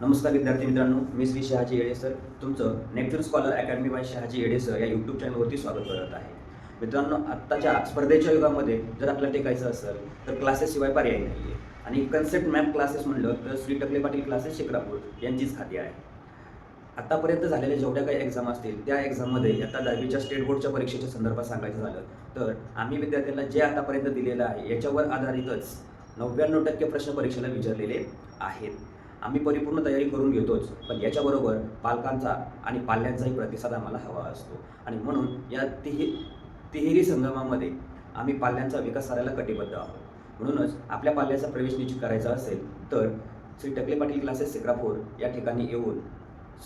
नमस्कार विद्यार्थी मित्रांनो, मी श्री शहाजी येडे सर तुमचं next scholar academy by Shahaji Yede sir या यूट्यूब चॅनलवरती स्वागत करत आहे. मित्रांनो, आत्ताच्या स्पर्धेच्या युगामध्ये जर आपल्याला टिकायचं असेल तर क्लासेसशिवाय पर्याय नाही आहे. आणि कन्सेप्ट मॅप क्लासेस म्हणलं तर श्री टकले पाटील क्लासेस शिक्रापूर यांचीच खाती आहे. आत्तापर्यंत झालेल्या जेवढ्या काही एक्झाम असतील त्या एक्झाममध्ये आता 10वीच्या स्टेट बोर्डच्या परीक्षेच्या संदर्भात सांगायचं झालं तर आम्ही विद्यार्थ्यांना जे आतापर्यंत दिलेलं आहे याच्यावर आधारितच 99% प्रश्न परीक्षेला विचारलेले आहेत. आम्ही परिपूर्ण तयारी करून घेतोच, पण याच्याबरोबर पालकांचा आणि पाल्यांचाही प्रतिसाद आम्हाला हवा असतो. आणि म्हणून या तिहेरी संगमामध्ये आम्ही पाल्यांचा विकास करायला कटिबद्ध आहोत. म्हणूनच आपल्या पाल्याचा प्रवेश निश्चित करायचा असेल तर श्री टकले पाटील क्लासेस शिक्रापूर या ठिकाणी येऊन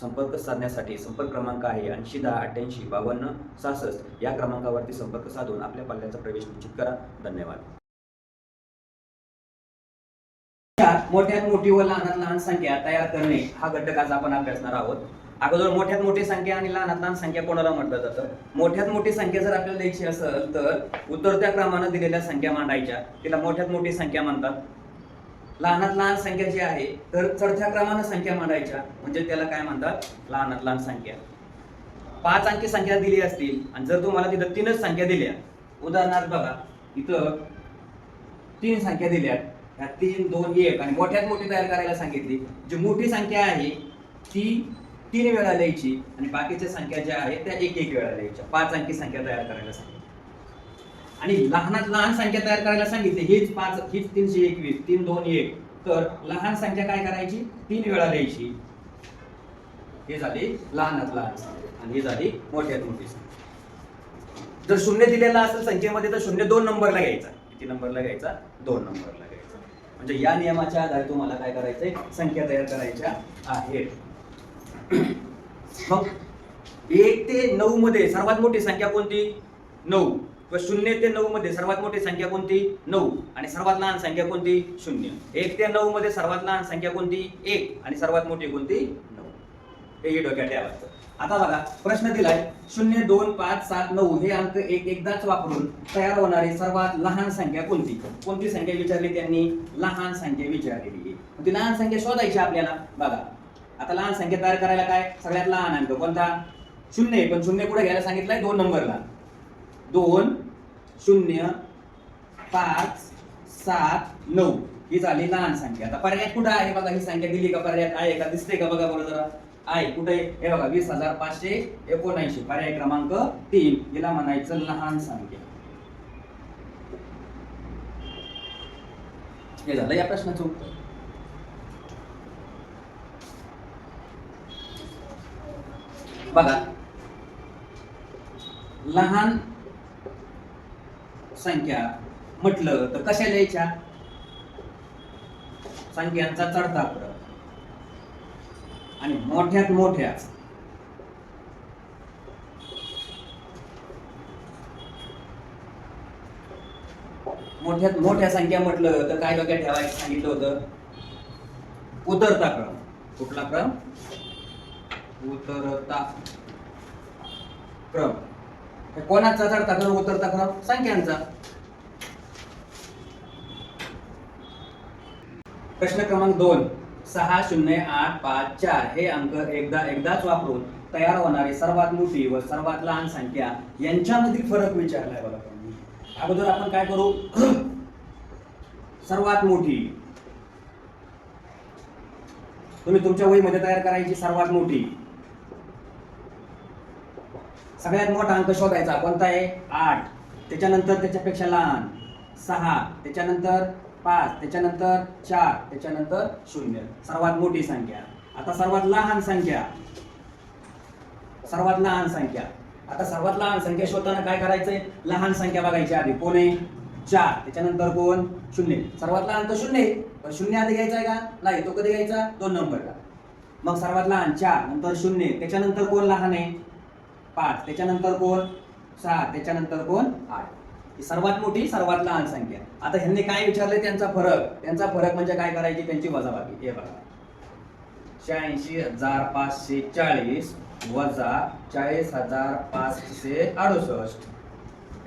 संपर्क साधण्यासाठी संपर्क क्रमांक आहे 8010 88 52 66 या क्रमांकावरती संपर्क साधून आपल्या पाल्याचा प्रवेश निश्चित करा. धन्यवाद. मोठ्यात मोठी व लहानात लहान संख्या तयार करणे हा घटक आज आपण अभ्यासणार आहोत. अगोदर मोठ्यात मोठी संख्या आणि लहानात लहान संख्या कोणाला म्हटलं जातं? मोठ्यात मोठी संख्या जर आपल्याला द्यायची असेल तर उतरत्या क्रमाने दिलेल्या संख्या मांडायच्या, तिला मोठ्यात मोठी संख्या म्हणतात. लहानात लहान संख्या जी आहे तर चढत्या क्रमाने संख्या मांडायच्या, म्हणजे त्याला काय म्हणतात? लहानात लहान संख्या. 5 अंकी संख्या दिली असतील आणि जर तुम्हाला तिथं 3च संख्या दिल्या, उदाहरणार्थ बघा इथं 3 संख्या दिल्या, 3 2 1 आणि मोठ्यात मोठी तयार करायला सांगितली. जी मोठी संख्या आहे ती 3 वेळा लिहायची आणि बाकीच्या संख्या ज्या आहेत त्या 1 वेळा लिहायच्या. 5 अंकी संख्या तयार करायला सांगितली. आणि लहानात लहान संख्या तयार करायला सांगितली, हीच 321 3 2 1. तर लहान संख्या काय करायची? 3 वेळा लिहायची. हे झाली लहानात लहान संख्या आणि ही झाली मोठ्यात मोठी संख्या. जर शून्य दिलेला असेल संख्येमध्ये तर शून्य 2 नंबरला घ्यायचा. किती नंबरला घ्यायचा? 2 नंबरला घ्यायचा. म्हणजे या नियमाच्या आधारे तुम्हाला काय करायचंय? संख्या तयार करायच्या आहेत. मग 1 ते 9 मध्ये सर्वात मोठी संख्या कोणती? 9. व 0 ते 9 मध्ये सर्वात मोठी संख्या कोणती? 9. आणि सर्वात लहान संख्या कोणती? 0. 1 ते 9 मध्ये सर्वात लहान संख्या कोणती? 1. आणि सर्वात मोठी कोणती? 9. हे डोक्यात ठेवायचं. आता बघा प्रश्न दिलाय 0 2 5 7 9 हे अंक एकदाच वापरून तयार होणारी सर्वात लहान संख्या कोणती? कोणती संख्या विचारली त्यांनी? लहान संख्या विचारलेली. ती लहान संख्या शोधायची आपल्याला. बघा आता लहान संख्या तयार करायला काय? सगळ्यात लहान अंक कोणता? 0. पण 0 कुठे घ्यायला सांगितलंय? 2 नंबरला. 2 0 5 7 9 ही झाली लहान संख्या. आता पर्याय कुठे आहे? बघा ही संख्या दिली का? पर्याय आहे का? दिसते का? बघा बरोबर जरा. आहे कुठे? हे बघा 20579. पर्याय क्रमांक 3. हिला म्हणायचं लहान संख्या. हे झालं या प्रश्नाचं उत्तर. बघा लहान संख्या म्हटलं तर कशा लिहायच्या? संख्यांचा चढता क्रम. आणि मोठ्यात मोठ्या संख्या म्हटलं तर काय डोक्यात ठेवायचं सांगितलं होतं? उतरता क्रम. कुठला क्रम? उतरता क्रम. कोणाचा चढता क्रम? उतरता क्रम संख्यांचा. प्रश्न क्रमांक 2. 6 0 8 5 4 हे अंक एकदाच वापरून तयार होणारी सर्वात मोठी व सर्वात लहान संख्या यांच्यामधील फरक विचारलाय. बघा अगोदर आपण काय करू? सर्वात मोठी तुम्ही तुमच्या वहीमध्ये तयार करायची. सर्वात मोठी सगळ्यात मोठा अंक शोधायचा. कोणता आहे? 8. त्याच्यानंतर त्याच्यापेक्षा लहान 6. त्याच्यानंतर 5. त्याच्यानंतर 4. त्याच्यानंतर 0. सर्वात मोठी संख्या. आता सर्वात लहान संख्या. आता सर्वात लहान संख्या शोधताना काय करायचंय? लहान संख्या बघायची आधी. कोण आहे? 4. त्याच्यानंतर कोण? 0. सर्वात लहान तर 0 आहे, पण 0 आधी घ्यायचा आहे का? नाही. तो कधी घ्यायचा? 2 नंबरला. मग सर्वात लहान 4 नंतर 0. त्याच्यानंतर कोण लहान आहे? 5. त्याच्यानंतर कोण? 6. त्याच्यानंतर कोण? 8. ही सर्वात मोठी सर्वात लहान संख्या. आता ह्यांनी काय विचारले? त्यांचा फरक म्हणजे काय करायची? त्यांची वजाबाकी. हे बघा 86,540 वजा 40,568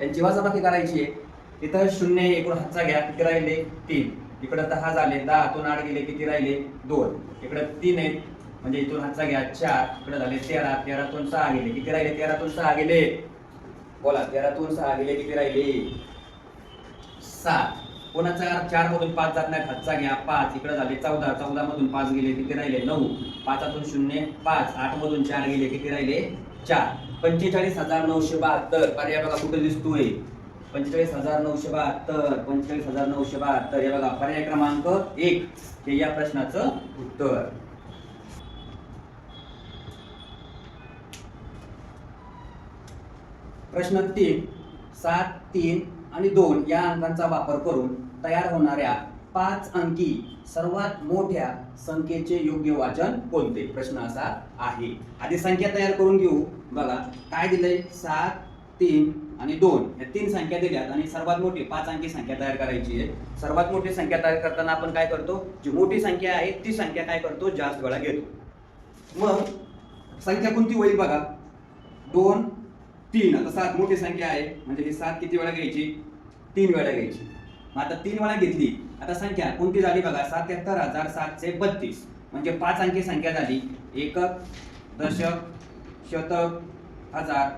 यांची वजाबाकी करायची आहे. इथं 0 एकूण हातचा घ्या. किती राहिले? 3. इकडे 10 झाले, 10 तून 8 गेले किती राहिले 2, इकडे 3 आहेत म्हणजे इथून हातचा घ्या 4, इकडे झाले 13, 13 तून 6 गेले किती राहिले 13 तून 6 गेले, बोला 13 तून 6 गेले किती राहिले 7. कोणाचा 4 मधून 5 जात नाही, हातचा घ्या 5, इकडे झाले 14, 14 मधून 5 गेले किती राहिले 9, 5 तून 0 5, 8 मधून 4 गेले किती राहिले 4. 45,972 पर्याय बघा कुठे दिसतोय 45,972, 45,972 हे बघा पर्याय क्रमांक 1 हे या प्रश्नाचं उत्तर. प्रश्न 3, 7, 3 आणि 2 या अंकांचा वापर करून तयार होणाऱ्या 5 अंकी सर्वात मोठ्या संख्येचे योग्य वाचन कोणते. प्रश्न असा आहे. आधी संख्या तयार करून घेऊ. बघा काय दिलंय 7, 3 आणि 2 या 3 संख्या दिल्यात आणि सर्वात मोठी 5 अंकी संख्या तयार करायची आहे. सर्वात मोठी संख्या तयार करताना आपण काय करतो, जी मोठी संख्या आहे ती संख्या काय करतो जास्त वेळा घेतो. मग संख्या कोणती होईल बघा 2, 3. आता 7 मोठी संख्या आहे म्हणजे ही 7 किती वेळा घ्यायची 3 वेळा घ्यायची. मग आता 3 वेळा घेतली, आता संख्या कोणती झाली बघा 77,732 म्हणजे 5 अंकी संख्या झाली. एकक, दशक, शतक, हजार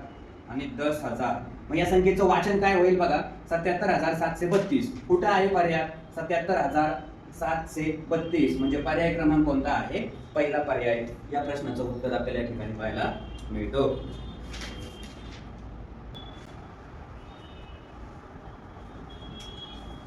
आणि 10,000. मग या संख्येचं वाचन काय होईल बघा 77,732. कुठं आहे पर्याय 77,732 म्हणजे पर्याय क्रमांक कोणता आहे पहिला पर्याय. या प्रश्नाचं उत्तर आपल्याला या ठिकाणी पाहायला मिळतो.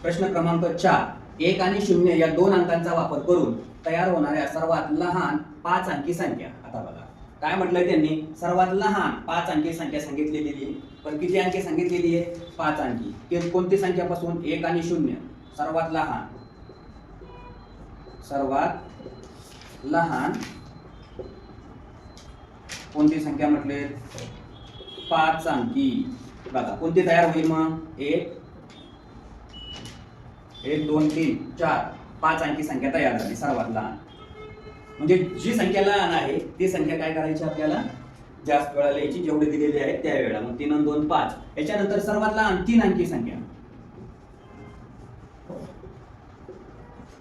प्रश्न क्रमांक 4, 1 आणि 0 या 2 अंकांचा वापर करून तयार होणाऱ्या सर्वात लहान 5 अंकी संख्या. आता बघा काय म्हटलंय त्यांनी सर्वात लहान 5 अंकी संख्या सांगितलेली आहे. पण किती अंकी सांगितलेली आहे 5 अंकी. कोणती संख्यापासून 1 आणि 0 सर्वात लहान कोणती संख्या म्हटले 5 अंकी. बघा कोणती तयार होईल मग 1 2 3 4 5 अंकी संख्या तयार झाली सर्वात लहान. म्हणजे जी संख्या लहान आहे ती संख्या काय करायची आपल्याला जास्त वेळा लिहायची जेवढे दिलेले आहेत त्या वेळा. मग 3 आणि 2 5. याच्यानंतर सर्वात लहान 3 अंकी संख्या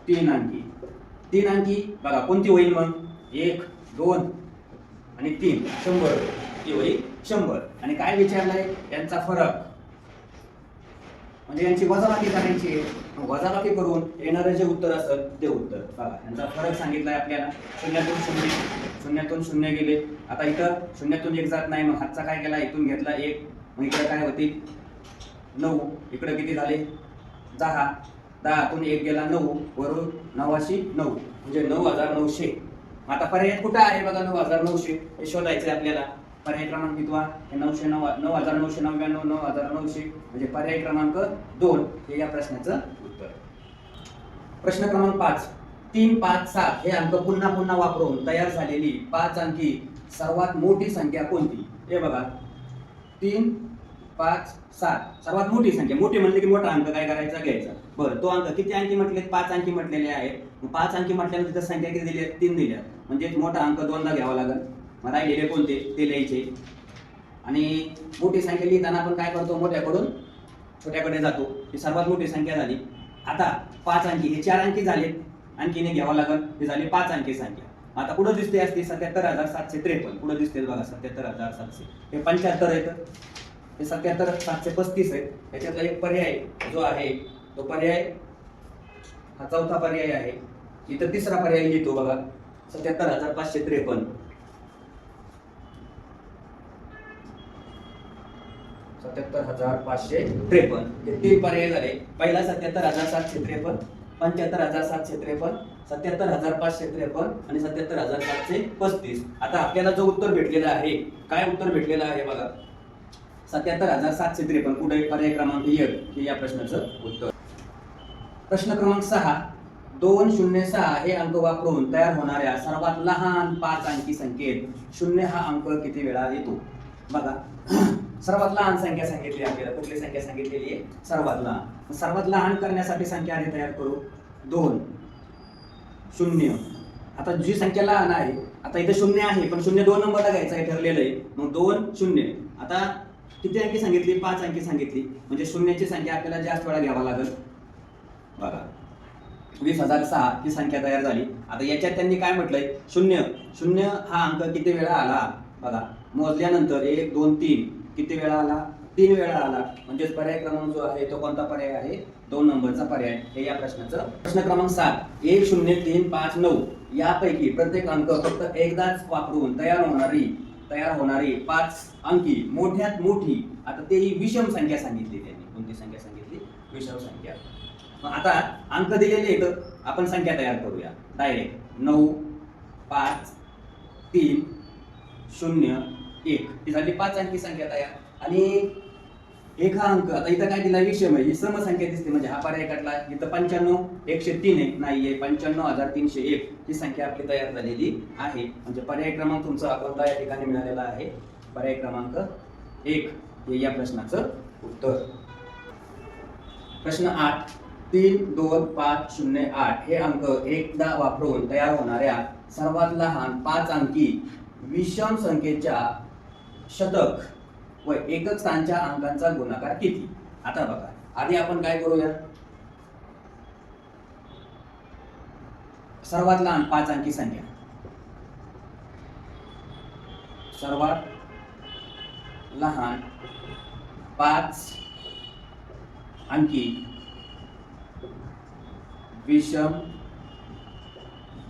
3 अंकी. 3 अंकी बघा कोणती होईल मग 1 2 आणि 3 100 ती होईल 100. आणि काय विचारलंय यांचा फरक म्हणजे यांची वजाबाकी करायची. वजाबाकी करून येणारे जे उत्तर असेल ते उत्तर बघा यांचा फरक सांगितलाय आपल्याला. 0 0 गेले. आता इथं 0 1 जात नाही मग हातचा काय केला इथून घेतला 1 मग इकडे काय होती 9. इकडे किती झाले 10. 10तून 1 गेला 9 वरून 9 म्हणजे 9,900. आता पर्याय कुठं आहे बघा 9,900 हे शोधायचं आपल्याला. पर्याय क्रमांक किती 9,999 9,900 म्हणजे पर्याय क्रमांक 2 हे या प्रश्नाचं उत्तर. प्रश्न क्रमांक 5, 3 5 7 हे अंक पुन्हा पुन्हा वापरून तयार झालेली 5 अंकी सर्वात मोठी संख्या कोणती. हे बघा 3 5 7 सर्वात मोठी संख्या. मोठी म्हणले की मोठा अंक काय करायचा घ्यायचा. बरं तो अंक किती अंकी म्हटले 5 अंकी म्हटलेले आहेत. 5 अंकी म्हटल्यानंतर तिथं संख्या किती दिली आहे 3 दिल्या म्हणजे मोठा अंक 2दा घ्यावा लागेल. मग राहिलेले कोणते ते लिहायचे. आणि मोठी संख्या लिहिताना आपण काय करतो मोठ्याकडून छोट्याकडे जातो. ही सर्वात मोठी संख्या झाली. आता 5 अंकी हे 4 अंकी झाले आणखीने घ्यावं लागेल. हे झाली 5 अंकी संख्या. आता कुठं दिसते असते 77,753. कुठं दिसते बघा 77,700 हे 75 आहेत. हे 77,735 आहेत. याच्यातला एक पर्याय जो आहे तो पर्याय हा चौथा पर्याय आहे. इथं तिसरा पर्याय लिहितो बघा 77,553. 77,553 हे 3 पर्याय झाले. पहिला 77,753, 75,753, 77,553 आणि 77,735. आता आपल्याला जो उत्तर भेटलेला आहे काय उत्तर भेटलेलं आहे बघा 77,753. कुठे पर्याय क्रमांक 1 हे या प्रश्नाचं उत्तर. प्रश्न क्रमांक 6, 206 हे अंक वापरून तयार होणाऱ्या सर्वात लहान 5 अंकी संख्येत 0 हा अंक किती वेळा येतो. बघा सर्वात लहान संख्या सांगितली आपल्याला. कुठली संख्या सांगितलेली आहे सर्वात लहान. सर्वात लहान करण्यासाठी संख्या आधी तयार करू 2 0. आता जी संख्या लहान आहे आता इथे 0 आहे पण 0 2 नंबरला घ्यायचं आहे ठरलेलं आहे. मग 2 0. आता किती अंकी सांगितली 5 अंकी सांगितली म्हणजे 0ची संख्या आपल्याला जास्त वेळा घ्यावा लागेल. बघा 20,006 ही संख्या तयार झाली. आता याच्यात त्यांनी काय म्हटलंय, शून्य. शून्य हा अंक किती वेळा आला बघा, मोजल्यानंतर 1 2 3 किती वेळा आला, 3 वेळा आला. म्हणजेच पर्याय क्रमांक जो आहे तो कोणता पर्याय आहे, 2 नंबरचा पर्याय. हे या प्रश्नाचं. प्रश्न क्रमांक 7, 1 0 3 5 9 यापैकी प्रत्येक अंक फक्त एकदाच वापरून तयार होणारी 5 अंकी मोठ्यात मोठी. आता तेही विषम संख्या सांगितली त्यांनी. कोणती संख्या सांगितली, विषम संख्या. मग आता अंक दिलेले आहेत, आपण संख्या तयार करूया डायरेक्ट. 9 5 3 0 1 ही झाली 5 अंकी संख्या तयार. आणि एक हा अंक आता इथं काय दिला, विषम आहे, ही समसंख्या दिसते. म्हणजे हा पर्याय काढला. इथं 95 103 आहे, नाहीये. 95,301 ही संख्या आपली तयार झालेली आहे. म्हणजे पर्याय क्रमांक तुमचा कोणता या ठिकाणी मिळालेला आहे, पर्याय क्रमांक 1 हे या प्रश्नाचं उत्तर. प्रश्न 8, 3 2 5 0 8 हे अंक एकदा वापरून तयार होणाऱ्या सर्वात लहान 5 अंकी विषम संख्येच्या शतक व एकक स्थानच्या अंकांचा गुणाकार किती. आता बघा, आधी आपण काय करूया, सर्वात लहान 5 अंकी संख्या, सर्वात लहान 5 अंकी विषम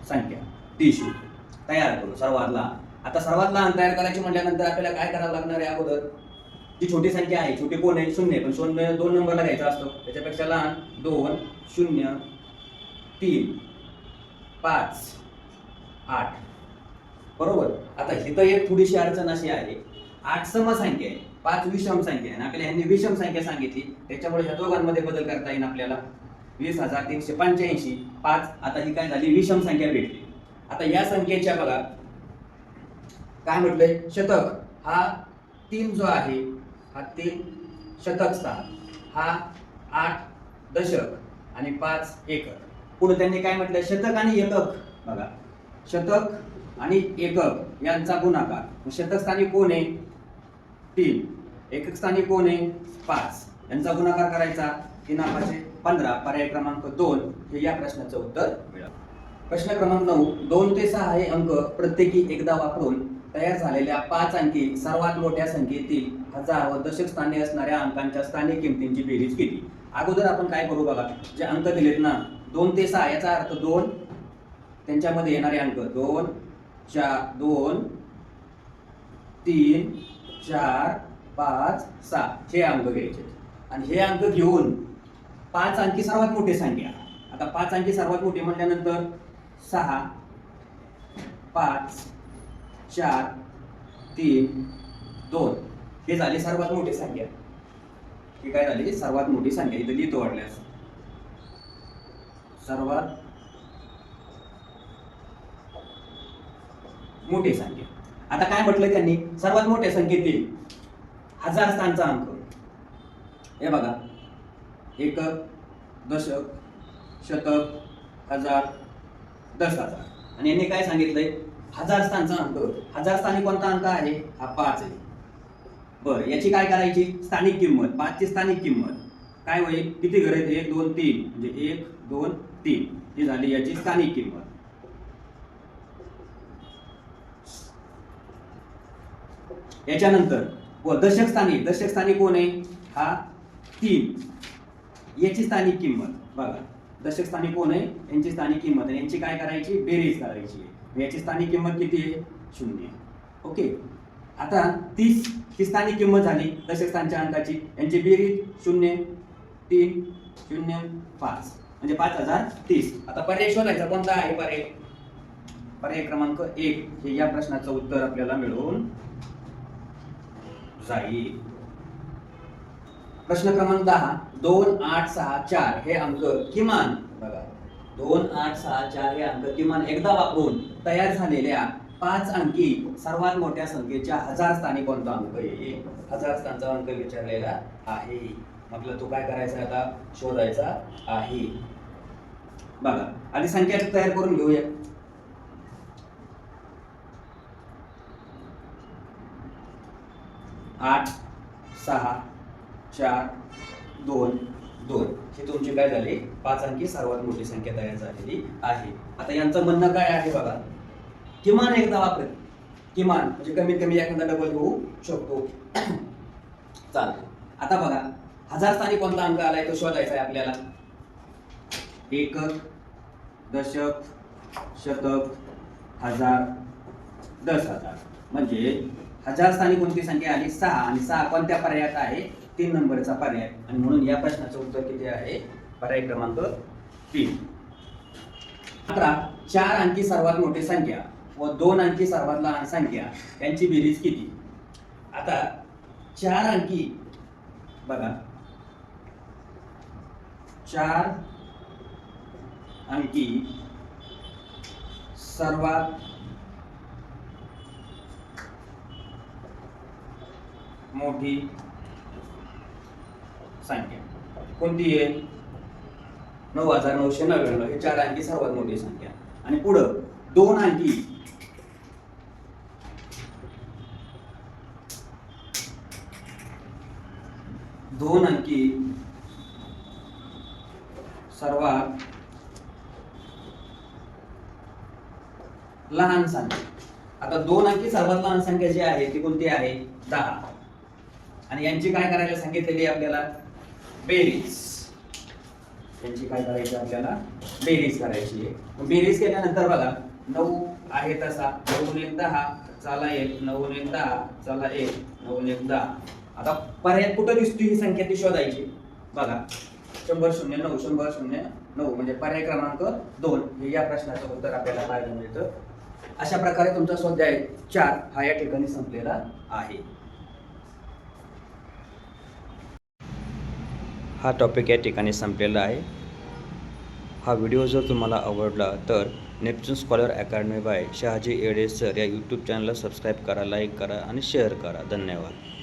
संख्या टिश्यू तयार करू. सर्वात लहान. आता सर्वात लहान तयार करायची म्हटल्यानंतर आपल्याला काय करावं लागणार आहे, अगोदर जी छोटी संख्या आहे, छोटी कोण आहे, शून्य. पण शून्य 2 नंबरला घ्यायचा असतो, त्याच्यापेक्षा लहान 2 0 3 5 8 बरोबर. आता इथं एक थोडीशी अडचण अशी आहे, 8 समसंख्या आहे, 5 विषम संख्या आहे. आपल्याला ह्यांनी विषम संख्या सांगितली, त्याच्यामुळे ह्या दोघांमध्ये बदल करता येईल आपल्याला. 20,385 5. आता ही काय झाली, विषम संख्या भेटली. आता या संख्येच्या बघा काय म्हटलंय, शतक हा 3 जो आहे, हा 3 शतक स्थान, हा 8 दशक आणि 5 एकक. पुढे त्यांनी काय म्हटलंय, शतक आणि एकक. बघा, शतक आणि एकक यांचा गुणाकार. शतक स्थानी कोण आहे, 3. एकक स्थानी कोण आहे, 5. यांचा गुणाकार करायचा. 3 15. पर्याय क्रमांक 2 हे या प्रश्नाचं उत्तर मिळालं. प्रश्न क्रमांक 9, 2 ते 6 हे अंक प्रत्येकी एकदा वापरून तयार झालेल्या 5 अंकी सर्वात मोठ्या संख्येतील हजार व दशक स्थानी असणाऱ्या अंकांच्या स्थानिक किमतींची बेरीज किती. अगोदर आपण काय करू बघा, जे अंक दिलेत ना 2 ते 6 याचा अर्थ 2 त्यांच्यामध्ये येणारे अंक 2 4 2 3 4 5 6 हे अंक घ्यायचे. आणि हे अंक घेऊन 5 अंकी सर्वात मोठी संख्या. आता 5 अंकी सर्वात मोठी म्हटल्यानंतर 6 5 4 3 2 हे झाली सर्वात मोठी संख्या. ही काय झाली, सर्वात मोठी संख्या. इथे लिहितो वाटल्यास, सर्वात मोठी संख्या. आता काय म्हटलं त्यांनी, सर्वात मोठ्या संख्येतील हजार स्थानचा अंक. हे बघा, एकक, दशक, शतक, हजार, 10,000. आणि यांनी काय सांगितलंय, हजार स्थानचा अंक. हजार स्थानी कोणता अंक आहे, हा 5 आहे. बरं, याची काय करायची, स्थानिक किंमत. 5 ची स्थानिक किंमत काय होईल, किती घर आहेत, 1 2 3 म्हणजे 1 2 3 ही झाली याची स्थानिक किंमत. याच्यानंतर व दशक स्थानी कोण आहे, हा 3. याची स्थानिक किंमत बघा, दशक स्थानी कोण आहे, यांची स्थानिक किंमत. आणि यांची काय करायची, बेरीज करायची. याची स्थानिक किंमत किती आहे, 0. ओके. आता 30 ही स्थानिक किंमत झाली दशक स्थानच्या अंकाची. यांची बेरीज 0 3 0 5 म्हणजे 5030. आता पर्याय शोधायचा कोणता आहे, पर्याय क्रमांक 1 हे या प्रश्नाचं उत्तर आपल्याला मिळून जाईल. प्रश्न क्रमांक 10, 2 8 6 4 हे अंक किमान बघा, 2 8 6 4 हे अंक किमान एकदा वापरून तयार झालेल्या 5 अंकी सर्वात मोठ्या संख्येच्या हजार स्थानी कोणता अंक आहे. हजार स्थानचा अंक विचारलेला आहे. म्हटलं तो काय करायचा, आता शोधायचा आहे. बघा, आधी संख्या तयार करून घेऊया. आठ 6 4 2 2 ही तुमची काय झाली 5 अंकी सर्वात मोठी संख्या तयार झालेली आहे. आता यांचं म्हणणं काय आहे बघा, किमान एकदा वापर, किमान म्हणजे कमीत कमी एखादा डबल होऊ शकतो. चालतं. आता बघा 1000 स्थानी कोणता अंक आलाय तो शोधायचा आहे आपल्याला. एकक, दशक, शतक, हजार, 10,000. म्हणजे 1000 स्थानी कोणती संख्या आली 6 आणि 6 कोणत्या पर्यायात आहे 3 नंबरचा पर्याय आणि म्हणून या प्रश्नाचं उत्तर किती आहे पर्याय क्रमांक 3. 11 4 अंकी सर्वात मोठी संख्या व 2 अंकी सर्वात लहान संख्या यांची बेरीज किती. आता 4 अंकी बघा 4 अंकी सर्वात मोठी संख्या कोणती आहे 9,999 हे 4 अंकी सर्वात मोठी संख्या आणि पुढं 2 अंकी सर्वात लहान संख्या. आता 2 अंकी सर्वात लहान संख्या जी आहे ती कोणती आहे 10 आणि यांची काय करायला सांगितलेली आपल्याला बेरीज. यांची काय करायची आपल्याला बेरीज करायची आहे. बेरीज केल्यानंतर बघा 9 आहे तसा 9 1 10 चला 1 9 1 10 चला 1 9 1 10. आता पर्याय कुठं दिसतो ही संख्या ती शोधायची. बघा 100 0 9 100 0 9 म्हणजे पर्याय क्रमांक 2 हे या प्रश्नाचं उत्तर आपल्याला पाहायला मिळतं. अशा प्रकारे तुमचा स्वाध्याय 4 हा या ठिकाणी संपलेला आहे. हा टॉपिक या ठिकाणी संपलेला आहे. हा व्हिडिओ जर तुम्हाला आवडला तर Neptune scholar academy by Shahaji Yede sir या यूट्यूब चॅनलला सबस्क्राईब करा, लाईक करा आणि शेअर करा. धन्यवाद.